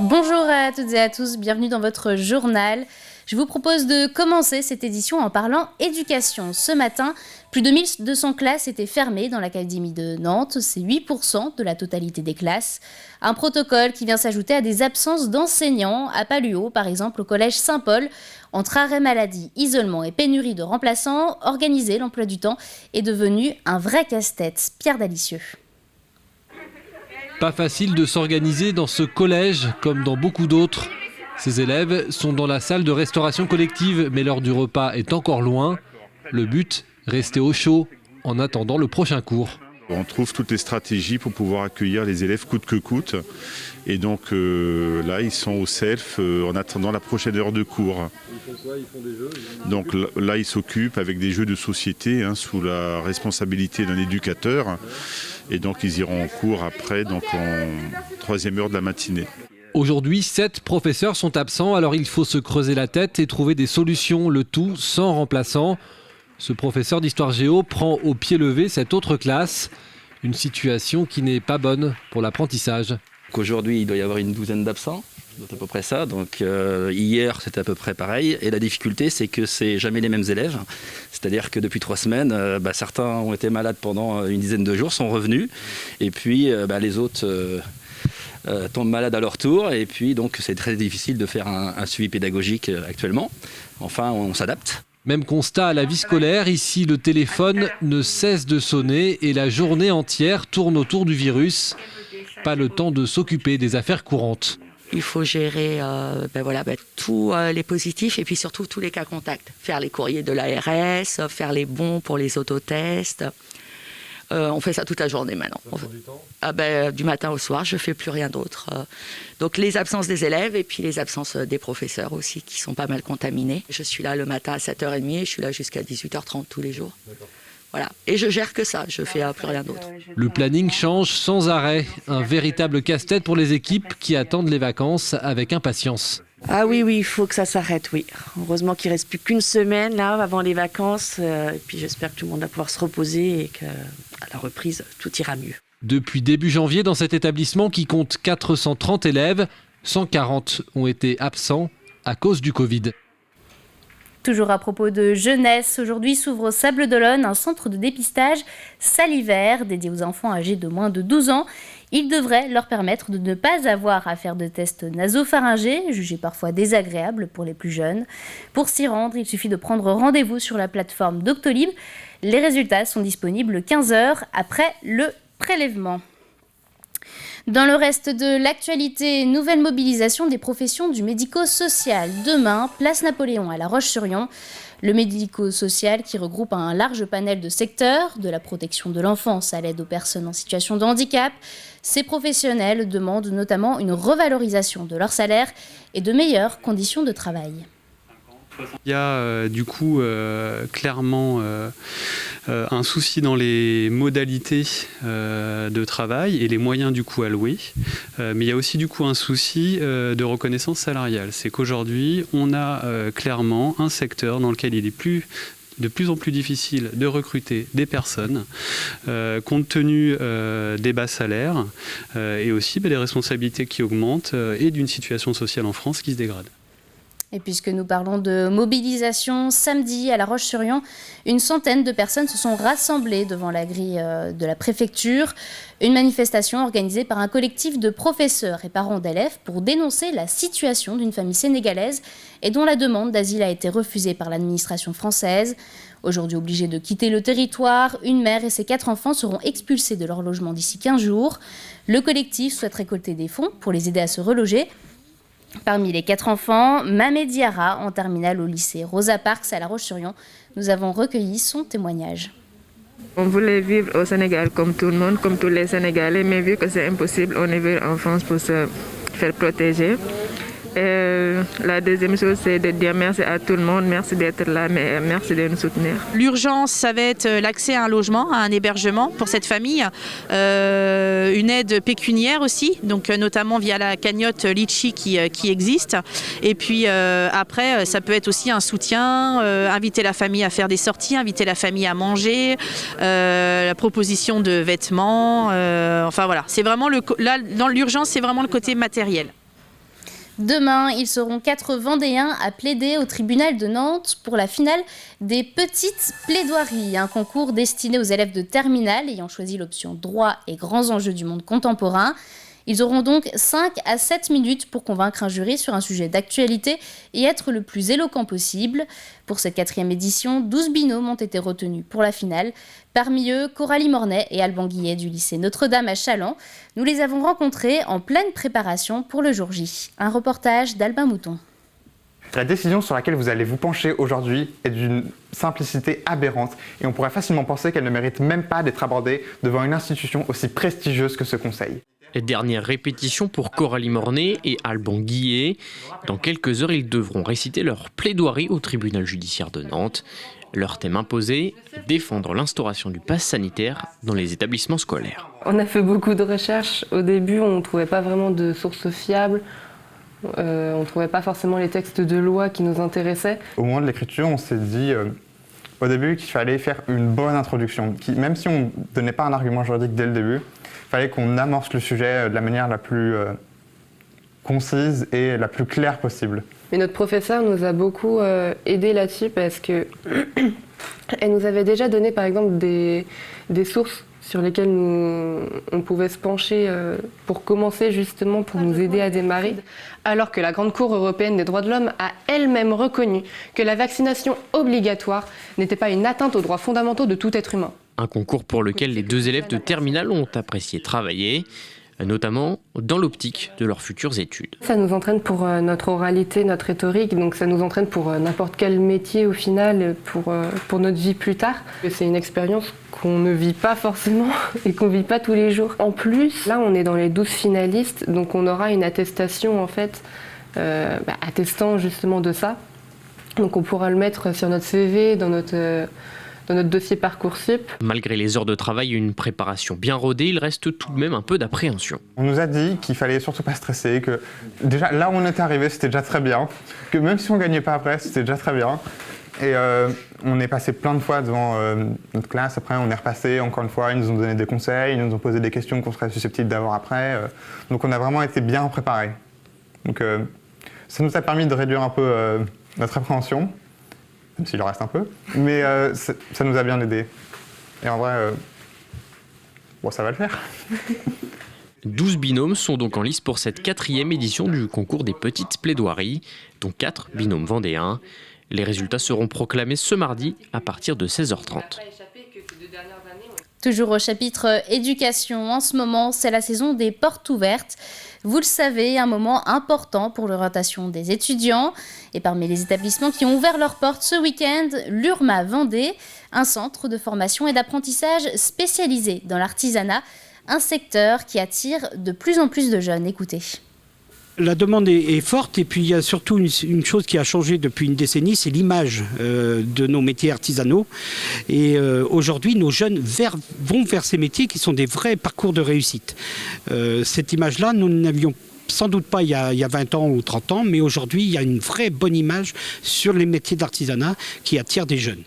Bonjour à toutes et à tous, bienvenue dans votre journal. Je vous propose de commencer cette édition en parlant éducation. Ce matin, plus de 1200 classes étaient fermées dans l'Académie de Nantes, c'est 8% de la totalité des classes. Un protocole qui vient s'ajouter à des absences d'enseignants à Palluau, par exemple au collège Saint-Paul. Entre arrêt maladie, isolement et pénurie de remplaçants, organiser l'emploi du temps est devenu un vrai casse-tête. Pierre Dalicieux. Pas facile de s'organiser dans ce collège comme dans beaucoup d'autres. Ces élèves sont dans la salle de restauration collective, mais l'heure du repas est encore loin. Le but, rester au chaud en attendant le prochain cours. On trouve toutes les stratégies pour pouvoir accueillir les élèves coûte que coûte. Et donc là, ils sont au self en attendant la prochaine heure de cours. Ils font quoi? Ils font des jeux? Donc là, ils s'occupent avec des jeux de société sous la responsabilité d'un éducateur. Et donc ils iront en cours après, donc en troisième heure de la matinée. Aujourd'hui, 7 professeurs sont absents, alors il faut se creuser la tête et trouver des solutions, le tout sans remplaçant. Ce professeur d'histoire géo prend au pied levé cette autre classe, une situation qui n'est pas bonne pour l'apprentissage. Aujourd'hui, il doit y avoir une douzaine d'absents, c'est à peu près ça. Donc hier, c'était à peu près pareil. Et la difficulté, c'est que c'est jamais les mêmes élèves. C'est-à-dire que depuis 3 semaines, certains ont été malades pendant une dizaine de jours, sont revenus. Et puis les autres tombent malades à leur tour. Et puis donc c'est très difficile de faire un suivi pédagogique actuellement. Enfin, on s'adapte. Même constat à la vie scolaire, ici le téléphone ne cesse de sonner et la journée entière tourne autour du virus. Pas le temps de s'occuper des affaires courantes. Il faut gérer tous les positifs et puis surtout tous les cas contacts. Faire les courriers de l'ARS, faire les bons pour les autotests. On fait ça toute la journée maintenant. Du matin au soir, je ne fais plus rien d'autre. Donc les absences des élèves et puis les absences des professeurs aussi qui sont pas mal contaminés. Je suis là le matin à 7h30 et je suis là jusqu'à 18h30 tous les jours. Voilà. Et je gère que ça, je ne fais plus rien d'autre. Le planning change sans arrêt. Un véritable casse-tête pour les équipes qui attendent les vacances avec impatience. Ah oui, il faut que ça s'arrête, oui. Heureusement qu'il ne reste plus qu'une semaine là, avant les vacances. Et puis j'espère que tout le monde va pouvoir se reposer et qu'à la reprise, tout ira mieux. Depuis début janvier, dans cet établissement qui compte 430 élèves, 140 ont été absents à cause du Covid. Toujours à propos de jeunesse, aujourd'hui s'ouvre au Sable d'Olonne un centre de dépistage salivaire dédié aux enfants âgés de moins de 12 ans. Il devrait leur permettre de ne pas avoir à faire de tests nasopharyngés, jugés parfois désagréables pour les plus jeunes. Pour s'y rendre, il suffit de prendre rendez-vous sur la plateforme Doctolib. Les résultats sont disponibles 15 heures après le prélèvement. Dans le reste de l'actualité, nouvelle mobilisation des professions du médico-social. Demain, place Napoléon à La Roche-sur-Yon. Le médico-social qui regroupe un large panel de secteurs, de la protection de l'enfance à l'aide aux personnes en situation de handicap. Ces professionnels demandent notamment une revalorisation de leur salaire et de meilleures conditions de travail. Il y a clairement un souci dans les modalités de travail et les moyens alloués. Mais il y a aussi un souci de reconnaissance salariale. C'est qu'aujourd'hui, on a clairement un secteur dans lequel il est de plus en plus difficile de recruter des personnes, compte tenu des bas salaires et aussi des responsabilités qui augmentent et d'une situation sociale en France qui se dégrade. Et puisque nous parlons de mobilisation, samedi à La Roche-sur-Yon, une centaine de personnes se sont rassemblées devant la grille de la préfecture. Une manifestation organisée par un collectif de professeurs et parents d'élèves pour dénoncer la situation d'une famille sénégalaise et dont la demande d'asile a été refusée par l'administration française. Aujourd'hui obligés de quitter le territoire, une mère et ses 4 enfants seront expulsés de leur logement d'ici 15 jours. Le collectif souhaite récolter des fonds pour les aider à se reloger. Parmi les 4 enfants, Mamed Diarra, en terminale au lycée Rosa Parks à La Roche-sur-Yon. Nous avons recueilli son témoignage. On voulait vivre au Sénégal comme tout le monde, comme tous les Sénégalais, mais vu que c'est impossible, on est venu en France pour se faire protéger. Et la deuxième chose, c'est de dire merci à tout le monde, merci d'être là, mais merci de nous soutenir. L'urgence, ça va être l'accès à un logement, à un hébergement pour cette famille, une aide pécuniaire aussi, donc notamment via la cagnotte Litchi qui existe. Et puis après, ça peut être aussi un soutien, inviter la famille à faire des sorties, inviter la famille à manger, la proposition de vêtements. Enfin voilà, c'est vraiment là dans l'urgence, c'est vraiment le côté matériel. Demain, ils seront 4 Vendéens à plaider au tribunal de Nantes pour la finale des petites plaidoiries, un concours destiné aux élèves de terminale ayant choisi l'option droit et grands enjeux du monde contemporain. Ils auront donc 5 à 7 minutes pour convaincre un jury sur un sujet d'actualité et être le plus éloquent possible. Pour cette 4e édition, 12 binômes ont été retenus pour la finale. Parmi eux, Coralie Mornay et Alban Guillet du lycée Notre-Dame à Challans. Nous les avons rencontrés en pleine préparation pour le jour J. Un reportage d'Albin Mouton. La décision sur laquelle vous allez vous pencher aujourd'hui est d'une simplicité aberrante et on pourrait facilement penser qu'elle ne mérite même pas d'être abordée devant une institution aussi prestigieuse que ce Conseil. Dernière répétition pour Coralie Mornay et Alban Guillet. Dans quelques heures, ils devront réciter leur plaidoirie au tribunal judiciaire de Nantes. Leur thème imposé, défendre l'instauration du pass sanitaire dans les établissements scolaires. On a fait beaucoup de recherches. Au début, on ne trouvait pas vraiment de sources fiables. On ne trouvait pas forcément les textes de loi qui nous intéressaient. Au moment de l'écriture, on s'est dit au début qu'il fallait faire une bonne introduction. Même si on ne donnait pas un argument juridique dès le début, il fallait qu'on amorce le sujet de la manière la plus concise et la plus claire possible. Mais notre professeur nous a beaucoup aidé là-dessus parce qu'elle nous avait déjà donné par exemple des sources sur lesquelles on pouvait se pencher pour commencer justement, pour nous aider à démarrer. Alors que la Grande Cour européenne des droits de l'homme a elle-même reconnu que la vaccination obligatoire n'était pas une atteinte aux droits fondamentaux de tout être humain. Un concours pour lequel les 2 élèves de terminale ont apprécié travailler, notamment dans l'optique de leurs futures études. Ça nous entraîne pour notre oralité, notre rhétorique, donc ça nous entraîne pour n'importe quel métier au final, pour notre vie plus tard. C'est une expérience qu'on ne vit pas forcément et qu'on ne vit pas tous les jours. En plus, là on est dans les 12 finalistes, donc on aura une attestation en fait, attestant justement de ça. Donc on pourra le mettre sur notre CV, dans notre dossier Parcoursup. Malgré les heures de travail et une préparation bien rodée, il reste tout de même un peu d'appréhension. On nous a dit qu'il fallait surtout pas stresser, que déjà là où on était arrivé c'était déjà très bien, que même si on gagnait pas après c'était déjà très bien. Et on est passé plein de fois devant notre classe, après on est repassé encore une fois, ils nous ont donné des conseils, ils nous ont posé des questions qu'on serait susceptibles d'avoir après. Donc on a vraiment été bien préparés. Donc ça nous a permis de réduire un peu notre appréhension. Même s'il en reste un peu, mais ça nous a bien aidé. Et en vrai, ça va le faire. 12 binômes sont donc en lice pour cette 4e édition du concours des petites plaidoiries, dont 4 binômes vendéens. Les résultats seront proclamés ce mardi à partir de 16h30. Toujours au chapitre éducation, en ce moment, c'est la saison des portes ouvertes. Vous le savez, un moment important pour l'orientation des étudiants. Et parmi les établissements qui ont ouvert leurs portes ce week-end, l'URMA Vendée, un centre de formation et d'apprentissage spécialisé dans l'artisanat, un secteur qui attire de plus en plus de jeunes. Écoutez. La demande est forte et puis il y a surtout une chose qui a changé depuis une décennie, c'est l'image de nos métiers artisanaux. Et aujourd'hui, nos jeunes vont vers ces métiers qui sont des vrais parcours de réussite. Cette image-là, nous n'avions sans doute pas il y a 20 ans ou 30 ans, mais aujourd'hui, il y a une vraie bonne image sur les métiers d'artisanat qui attirent des jeunes.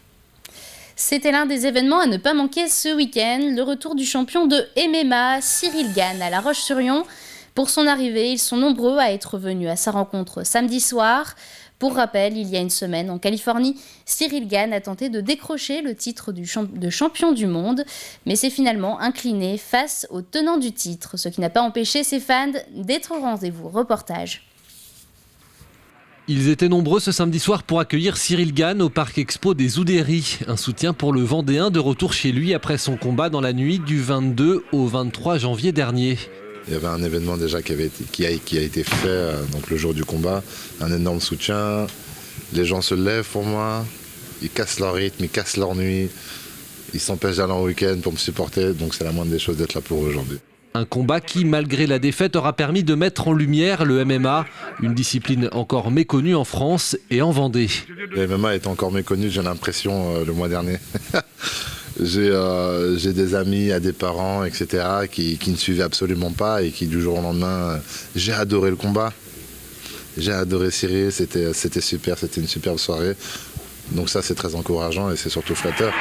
C'était l'un des événements à ne pas manquer ce week-end, le retour du champion de MMA, Cyril Gane, à La Roche-sur-Yon. Pour son arrivée, ils sont nombreux à être venus à sa rencontre samedi soir. Pour rappel, il y a une semaine, en Californie, Cyril Gane a tenté de décrocher le titre de champion du monde, mais s'est finalement incliné face au tenant du titre, ce qui n'a pas empêché ses fans d'être au rendez-vous. Reportage. Ils étaient nombreux ce samedi soir pour accueillir Cyril Gane au Parc Expo des Oudéries. Un soutien pour le Vendéen de retour chez lui après son combat dans la nuit du 22 au 23 janvier dernier. Il y avait un événement déjà qui a été fait donc le jour du combat, un énorme soutien. Les gens se lèvent pour moi, ils cassent leur rythme, ils cassent leur nuit, ils s'empêchent d'aller en week-end pour me supporter, donc c'est la moindre des choses d'être là pour eux aujourd'hui. Un combat qui, malgré la défaite, aura permis de mettre en lumière le MMA, une discipline encore méconnue en France et en Vendée. Le MMA est encore méconnu, j'ai l'impression, le mois dernier. J'ai des amis, des parents, etc. qui ne suivaient absolument pas et qui du jour au lendemain, j'ai adoré le combat. J'ai adoré Cyril, c'était super, c'était une superbe soirée. Donc ça c'est très encourageant et c'est surtout flatteur.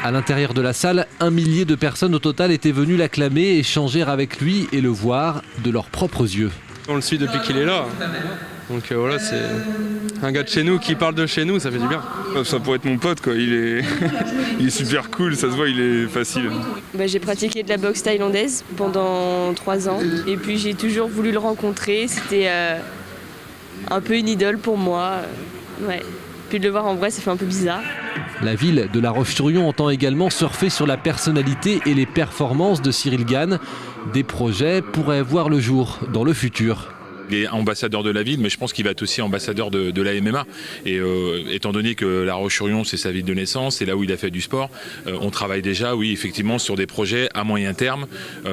À l'intérieur de la salle, 1 millier de personnes au total étaient venues l'acclamer, échanger avec lui et le voir de leurs propres yeux. On le suit depuis qu'il est là. Donc voilà, c'est un gars de chez nous qui parle de chez nous, ça fait du bien. Ça pourrait être mon pote, quoi. Il est super cool, ça se voit, il est facile. J'ai pratiqué de la boxe thaïlandaise pendant 3 ans. Et puis j'ai toujours voulu le rencontrer. C'était un peu une idole pour moi. Ouais. Puis de le voir en vrai, ça fait un peu bizarre. La ville de La Roche-sur-Yon entend également surfer sur la personnalité et les performances de Cyril Gane. Des projets pourraient voir le jour dans le futur. Il est ambassadeur de la ville, mais je pense qu'il va être aussi ambassadeur de la MMA. Et étant donné que La Roche-sur-Yon, c'est sa ville de naissance, c'est là où il a fait du sport, on travaille déjà, oui, effectivement, sur des projets à moyen terme.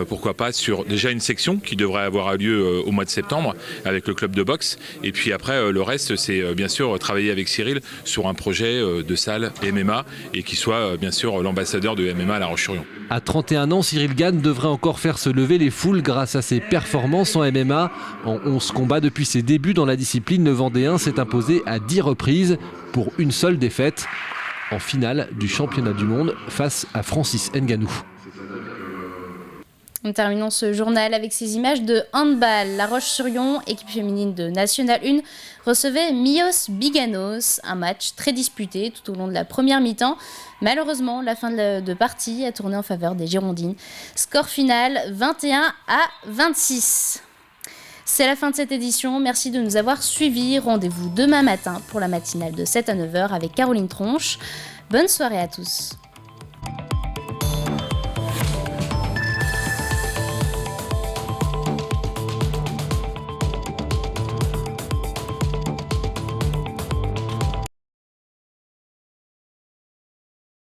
Pourquoi pas sur déjà une section qui devrait avoir lieu au mois de septembre avec le club de boxe. Et puis après, le reste, c'est bien sûr travailler avec Cyril sur un projet de salle MMA et qui soit bien sûr l'ambassadeur de MMA à La Roche-sur-Yon. À 31 ans, Cyril Gane devrait encore faire se lever les foules grâce à ses performances en MMA. En 11 combats depuis ses débuts dans la discipline, le Vendéen s'est imposé à 10 reprises pour une seule défaite en finale du championnat du monde face à Francis Ngannou. Nous terminons ce journal avec ces images de handball. La Roche-sur-Yon, équipe féminine de National 1, recevait Mios Biganos, un match très disputé tout au long de la première mi-temps. Malheureusement, la fin de partie a tourné en faveur des Girondines. Score final 21-26. C'est la fin de cette édition. Merci de nous avoir suivis. Rendez-vous demain matin pour la matinale de 7 à 9h avec Caroline Tronche. Bonne soirée à tous.